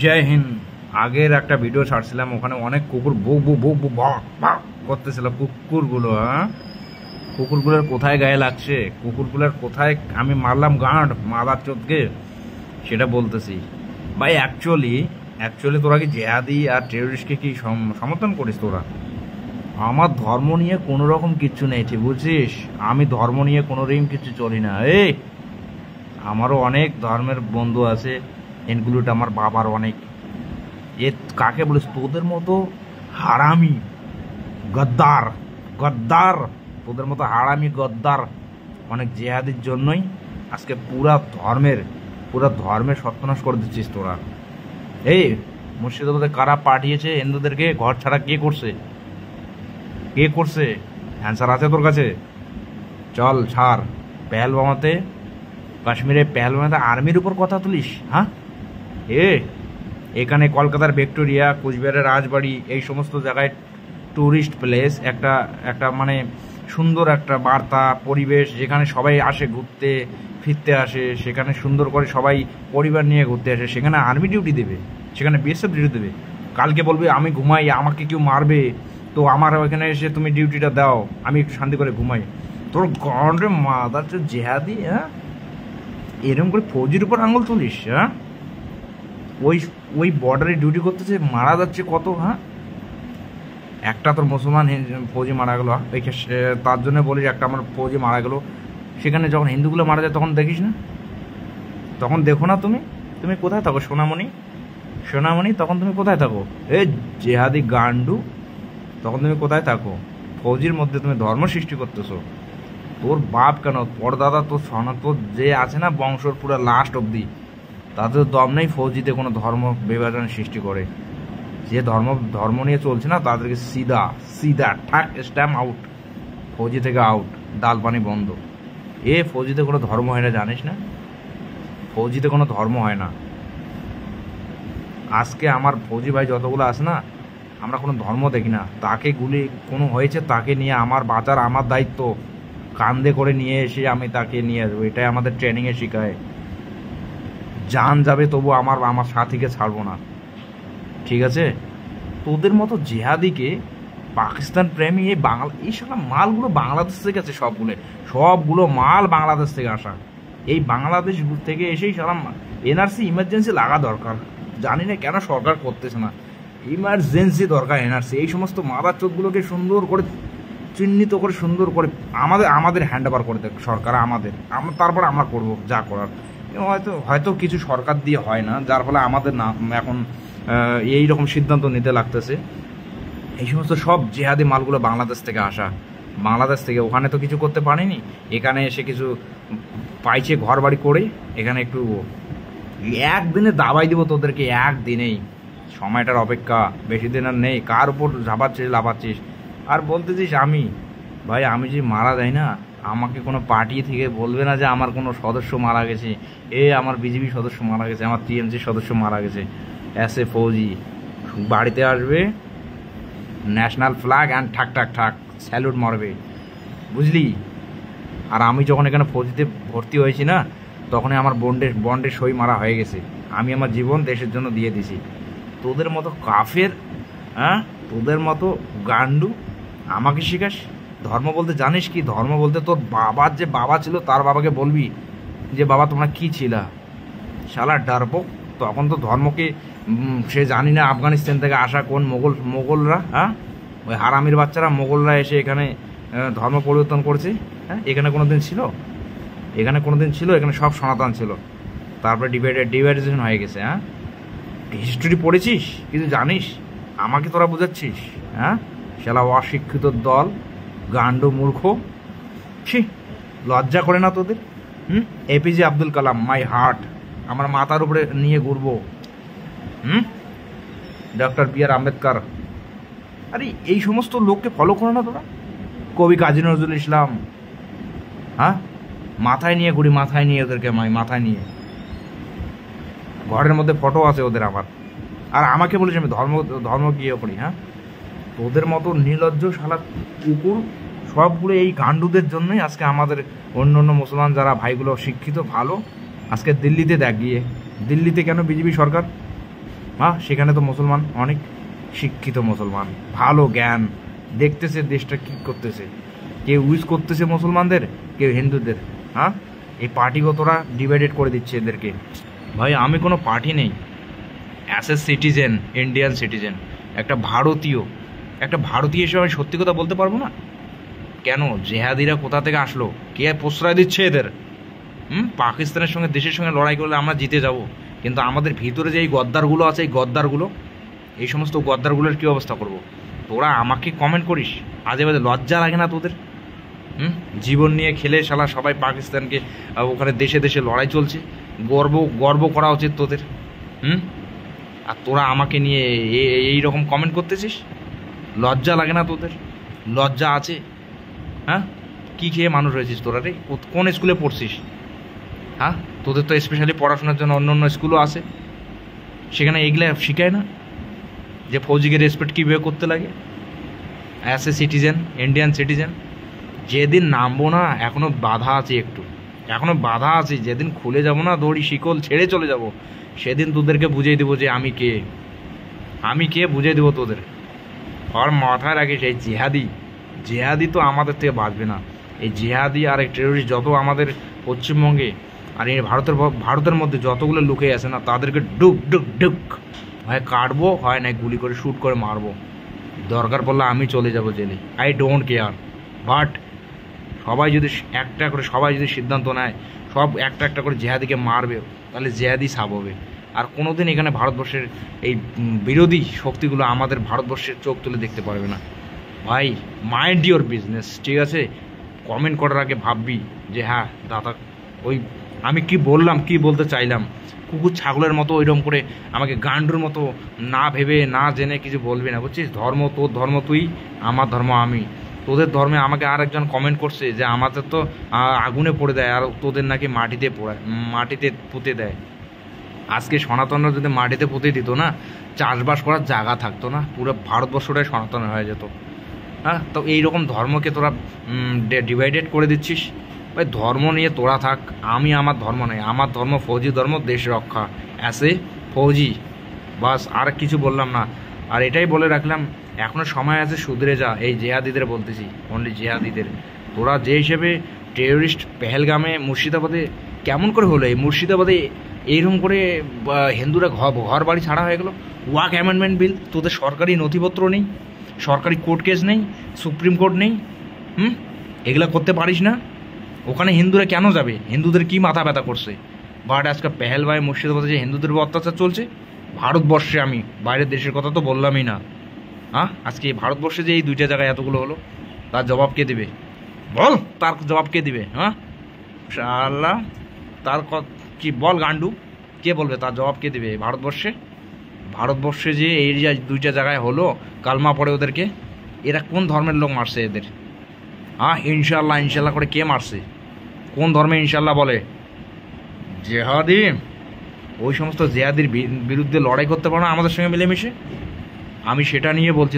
জয় হিন্দ। আগের একটা ভিডিও ছাড়ছিলাম, ওখানে অনেক কুকুর বুক বুক বুক বুক ভক করতেছিল। কুকুরগুলো, কুকুরগুলোর কোথায় গায়ে লাগছে, কুকুরগুলোর কোথায় আমি মারলাম গাঁট মাদার চোদকে, সেটা বলতেছি ভাই। অ্যাকচুয়ালি তোরা কি জেহাদি আর টেররিস্টকে কি সমর্থন করিস তোরা? আমার ধর্ম নিয়ে কোনো রকম কিচ্ছু নেই, ঠিক বুঝছিস? আমি ধর্ম নিয়ে কোনো রকম কিছু চলি না। আমারও অনেক ধর্মের বন্ধু আছে, ইনক্লুড আমার বাবার অনেক। কাকে বলিস? তোদের মতো হারামি গদ্দার গদ্দার, তোদের মতো হারামি গদ্দার অনেক জেহাদির জন্যই আজকে পুরা ধর্মের সর্বনাশ করে দিচ্ছিস তোরা। মুর্শিদাবাদে কারা পাঠিয়েছে হিন্দুদেরকে ঘর ছাড়া? কে করছে? অ্যান্সার আছে তোর কাছে? চল ছাড়। পেহেলগাঁওতে, কাশ্মীরে পেহেলগাঁওতে আর্মির উপর কথা তুলিস? হ্যাঁ, এখানে কলকাতার ভিক্টোরিয়া, কোচবিহারের রাজবাড়ি, এই সমস্ত জায়গায় ট্যুরিস্ট প্লেস, একটা মানে সুন্দর একটা বার্তা পরিবেশ, যেখানে সবাই আসে ঘুরতে ফিরতে আসে, সেখানে সুন্দর করে সবাই পরিবার নিয়ে ঘুরতে আসে। সেখানে আর্মি ডিউটি দেবে, সেখানে বিএসএফ ডিউটি দেবে। কালকে বলবে আমি ঘুমাই, আমাকে কেউ মারবে, তো আমার ওইখানে এসে তুমি ডিউটিটা দাও, আমি একটু শান্তি করে ঘুমাই। তোর গন্ডে মাদার জেহাদি, এরকম করে ফৌজির উপর আঙুল তুলিস? ওই বর্ডারে ডিউটি করতেছে, মারা যাচ্ছে কত। একটা তোর মুসলমান ফৌজি মারা গেলো, তার জন্য বলিস একটা আমার ফৌজি মারা গেলো। সেখানে যখন হিন্দুগুলো মারা যায় তখন দেখিস না? তখন দেখো না? তুমি কোথায় থাকো সোনামণি? তখন তুমি কোথায় থাকো? জেহাদি গান্ডু, তখন তুমি কোথায় থাকো? ফৌজির মধ্যে তুমি ধর্ম সৃষ্টি করতেছো। তোর বাপ কেন, পরদাদা, তোর সনাতন যে আছে না বংশর পুরো লাস্ট অব্দি, তাদের দম নেই ফৌজিতে কোনো ধর্ম বিভাজন সৃষ্টি করে। যে ধর্ম নিয়ে চলছে না, তাদেরকে সিধা ঠাক স্ট্যাম্প আউট, ফৌজি থেকে আউট, ডাল পানি বন্ধ। ফৌজিতে কোনো ধর্ম হয় না, জানিস না? ফৌজিতে কোনো ধর্ম হয় না। আজকে আমার ফৌজি ভাই যতগুলো আছে না, আমরা কোনো ধর্ম দেখি না। তাকে গুলি কোনো হয়েছে, তাকে নিয়ে আমার বাঁচার আমার দায়িত্ব, কান্দে করে নিয়ে এসে আমি তাকে নিয়ে আসবো। এটাই আমাদের ট্রেনিংয়ে শেখায়। জান যাবে তবু আমার সাথীকে ছাড়বো না, ঠিক আছে? তোদের মতো জেহাদিকে, পাকিস্তান প্রেমী, এই সব মালগুলো বাংলাদেশ থেকে আছে। সবগুলো মাল বাংলাদেশ থেকে আসা। এই বাংলাদেশ থেকে এসেই সারা এনআরসি ইমার্জেন্সি লাগা দরকার। জানি না কেন সরকার করতেছে না। ইমার্জেন্সি দরকার এনআরসি। এই সমস্ত মাদার চোদগুলোকে সুন্দর করে চিহ্নিত করে, সুন্দর করে আমাদের হ্যান্ড ওভার করে দেখ সরকার, তারপর আমরা করবো যা করার। হয়তো কিছু সরকার দিয়ে হয় না, যার ফলে আমাদের না এখন এই রকম সিদ্ধান্ত নিতে লাগতেছে। এই সমস্ত সব জেহাদি মালগুলো বাংলাদেশ থেকে আসা। বাংলাদেশ থেকে ওখানে তো কিছু করতে পারিনি, এখানে এসে কিছু পাইছে ঘর বাড়ি করে, এখানে একটু একদিনে দাবাই দিব তোদেরকে, একদিনেই। সময়টার অপেক্ষা, বেশি দিন আর নেই। কার উপর লাফাচ্ছিস আর বলতেছিস আমি যদি মারা যায় না, আমাকে কোনো পার্টি থেকে বলবে না যে আমার কোনো সদস্য মারা গেছে, আমার বিজেপি সদস্য মারা গেছে, আমার টিএমসি সদস্য মারা গেছে। এসে ফৌজি বাড়িতে আসবে, ন্যাশনাল ফ্ল্যাগ অ্যান্ড ঠাক ঠাক ঠাক স্যালুট মারবে, বুঝলি? আর আমি যখন এখানে ফৌজিতে ভর্তি হয়েছি না, তখনই আমার বন্ডের সই মারা হয়ে গেছে। আমি আমার জীবন দেশের জন্য দিয়ে দিছি। তোদের মতো কাফের, তোদের মতো গান্ডু আমাকে শিখাস ধর্ম বলতে? জানিস কি ধর্ম বলতে? তোর বাবার যে বাবা ছিল, তার বাবাকে বলবি যে বাবা তোমরা কি ছিলা? শালা ডারবো। তখন তো ধর্মকে সে জানি না আফগানিস্তান থেকে আসা কোন মোগলরা, ওই হারামির বাচ্চারা মোগলরা এসে এখানে ধর্ম পরিবর্তন করছে। এখানে কোনোদিন ছিল? এখানে সব সনাতন ছিল। তারপরে ডিভাইডেশন হয়ে গেছে। হিস্ট্রি পড়েছিস? কিছু জানিস? আমাকে তোরা বোঝাচ্ছিস? শালা অশিক্ষিত দল, গান্ডু মূর্খ, ছি, লজ্জা করে না তোদের? APJ Abdul Kalam, my heart, আমার মাথার উপরে নিয়ে ঘুরবো। ডক্টর বি আর আম্বেদকর, আরে এই সমস্ত লোককে ফলো করে না তোরা? কবি কাজী নজরুল ইসলাম, মাথায় নিয়ে ঘুরি, মাথায় নিয়ে ওদেরকে, মাথায় নিয়ে ঘরের মধ্যে ফটো আছে ওদের আমার। আর আমাকে বলিস আমি ধর্ম গিয়ে করি? তোদের মতো নির্লজ্জ শালা কুকুর সবগুলো এই গান্ডুদের জন্যই আজকে আমাদের অন্য মুসলমান যারা ভাইগুলো শিক্ষিত ভালো, আজকে দিল্লিতে দেখ গিয়ে, দিল্লিতে কেন বিজেপি সরকার? হ্যাঁ, সেখানে তো মুসলমান অনেক শিক্ষিত মুসলমান, ভালো জ্ঞান, দেখতেছে দেশটা কী করতেছে, কেউ ইউজ করতেছে মুসলমানদের, কেউ হিন্দুদের। হ্যাঁ, এই পার্টিগতরা ডিভাইডেড করে দিচ্ছে এদেরকে। ভাই আমি কোনো পার্টি নেই, as a citizen, Indian citizen, একটা ভারতীয় হিসেবে আমি সত্যি কথা বলতে পারবো না? কেন জেহাদিরা কোথা থেকে আসলো, কে প্রশ্রয় দিচ্ছে এদের? পাকিস্তানের সঙ্গে, দেশের সঙ্গে লড়াই করলে আমরা জিতে যাব, কিন্তু আমাদের ভিতরে যে এই গদ্দারগুলো আছে, এই সমস্ত গদ্দারগুলোর কী অবস্থা করব? তোরা আমাকে কমেন্ট করিস আজে বাজে, লজ্জা লাগে না তোদের? জীবন নিয়ে খেলে শালা সবাই পাকিস্তানকে, ওখানে দেশে দেশে লড়াই চলছে, গর্ব করা উচিত তোদের। আর তোরা আমাকে নিয়ে এই রকম কমেন্ট করতেছিস, লজ্জা লাগে না তোদের? লজ্জা আছে? হ্যাঁ, কী খেয়ে মানুষ হয়েছিস তোরা রে? কোন স্কুলে পড়ছিস? হ্যাঁ, তোদের তো স্পেশালি পড়াশোনার জন্য অন্য অন্য স্কুলও আছে, সেখানে এগুলো শেখায় না যে ফৌজিকে রেসপেক্ট কীভাবে করতে লাগে as a citizen, Indian citizen? যেদিন নামবো না, এখনও বাধা আছে, যেদিন খুলে যাব না, দড়ি শিকল ছেড়ে চলে যাব, সেদিন তোদেরকে বুঝিয়ে দেবো যে আমি কে বুঝিয়ে দেবো তোদের। আর মাথায় রাখিস, এই জেহাদি তো আমাদের থেকে বাঁচবে না। এই জেহাদি আর এই টেরোরিস্ট যত আমাদের পশ্চিমবঙ্গে আর এই ভারতের মধ্যে যতগুলো লুকিয়ে আছে না, তাদেরকে ডুক হয় কাটবো, হয় না গুলি করে শ্যুট করে মারবো, দরকার পড়লে আমি চলে যাব জেলে, আই ডোন্ট কেয়ার। বাট সবাই যদি সিদ্ধান্ত নেয়, সব একটা করে জেহাদিকে মারবে, তাহলে জেহাদি সাব হবে। আর কোনোদিন এখানে ভারতবর্ষের এই বিরোধী শক্তিগুলো আমাদের ভারতবর্ষের চোখ তুলে দেখতে পারবে না। ভাই মাইন্ড ইওর বিজনেস, ঠিক আছে? কমেন্ট করার আগে ভাববি যে হ্যাঁ দাদা, ওই আমি কি বললাম, কি বলতে চাইলাম। কুকুর ছাগলের মতো ওইরকম করে আমাকে গান্ডুর মতো না ভেবে না জেনে কিছু বলবি না, বুঝছিস? ধর্ম তোর ধর্ম তুই, আমার ধর্ম আমি। তোদের ধর্মে আমাকে আর একজন কমেন্ট করছে যে আমাদের তো আগুনে পড়ে দেয়, আর তোদের নাকি মাটিতে পুঁতে দেয়। আজকে সনাতনরা যদি মাটিতে পুঁতে দিত না, চাষবাস করার জায়গা থাকতো না, পুরো ভারতবর্ষটাই সনাতন হয়ে যেত। হ্যাঁ, তো এইরকম ধর্মকে তোরা ডিভাইডেড করে দিচ্ছিস। ভাই ধর্ম নিয়ে তোরা থাক, আমি আমার ধর্ম নেই, আমার ধর্ম ফৌজি ধর্ম, দেশ রক্ষা, অ্যাসে ফৌজি, বাস। আর কিছু বললাম না। আর এটাই বলে রাখলাম, এখনও সময় আছে, সুধরে যা। এই জেহাদিদের বলতেছি, অনলি জেহাদিদের। তোরা যে হিসেবে টেরোরিস্ট পেহেলগামে, মুর্শিদাবাদে কেমন করে হলো? এই মুর্শিদাবাদে এইরকম করে হিন্দুরা ঘর বাড়ি ছাড়া হয়ে গেল। ওয়াক অ্যামেন্ডমেন্ট বিল, তোদের সরকারি নথিপত্র নেই, সরকারি কোর্ট কেস নেই, সুপ্রিম কোর্ট নেই, এগুলা করতে পারিস না? ওখানে হিন্দুরা কেন যাবে? হিন্দুদের কি মাথা ব্যথা করছে? বাট আজকে পেহেলগামে, মুর্শিদাবাদে যে হিন্দুদের অত্যাচার চলছে ভারতবর্ষে, আমি বাইরের দেশের কথা তো বললামই না। হ্যাঁ, আজকে ভারতবর্ষে যে এই দুইটা জায়গায় এতগুলো হলো, তার জবাব কে দেবে? বল, তার জবাব কে দিবে? হ্যাঁ শালা, তার কি বল গান্ডু, কে বলবে? তার জবাব কে দেবে? ভারতবর্ষে যে এই দুইটা জায়গায় হলো, কালমা পড়ে ওদেরকে, এরা কোন ধর্মের লোক মারছে এদের? হ্যাঁ, ইনশাল্লাহ করে কে মারছে? কোন ধর্মে ইনশাল্লাহ বলে? জেহাদি। ওই সমস্ত জেহাদির বিরুদ্ধে লড়াই করতে পারো না আমাদের সঙ্গে মিলেমিশে? আমি সেটা নিয়ে বলছি,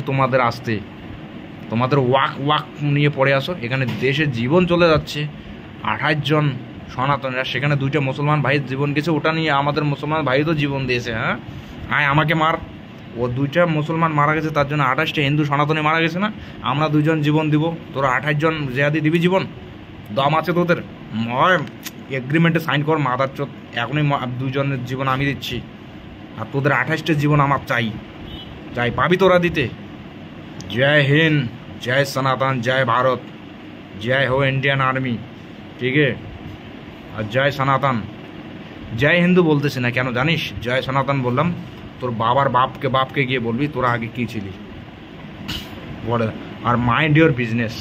তোমাদের ওয়াক নিয়ে পড়ে আসো। এখানে দেশের জীবন চলে যাচ্ছে, 28 জন সনাতনীরা, সেখানে 2টা মুসলমান ভাইয়ের জীবন গেছে, ওটা নিয়ে আমাদের মুসলমান ভাই তো জীবন দিয়েছে। হ্যাঁ, আমাকে মার। ও 2টা মুসলমান মারা গেছে, তার জন্য 28টা হিন্দু সনাতনী মারা গেছে না? আমরা 2 জন জীবন দিব, তোরা 28 জন জেহাদি দিবি জীবন? দম আছে তোদের? এগ্রিমেন্টে সাইন কর মাদার চোদ, এখনই 2 জনের জীবন আমি দিচ্ছি, আর তোদের 28টা জীবন আমার চাই, পাবি তোরা দিতে। জয় হিন্দ, জয় সনাতন, জয় ভারত, জয় हो इंडियन आर्मी, ठीक है? আর জয় সনাতন। জয় হিন্দু বলতেছি না, কেন জানিস? জয় সনাতন বললাম, তোর বাবার বাপকে গিয়ে বলবি তোরা আগে কি ছিলি, বলে। আর মাইন্ড ইওর বিজনেস।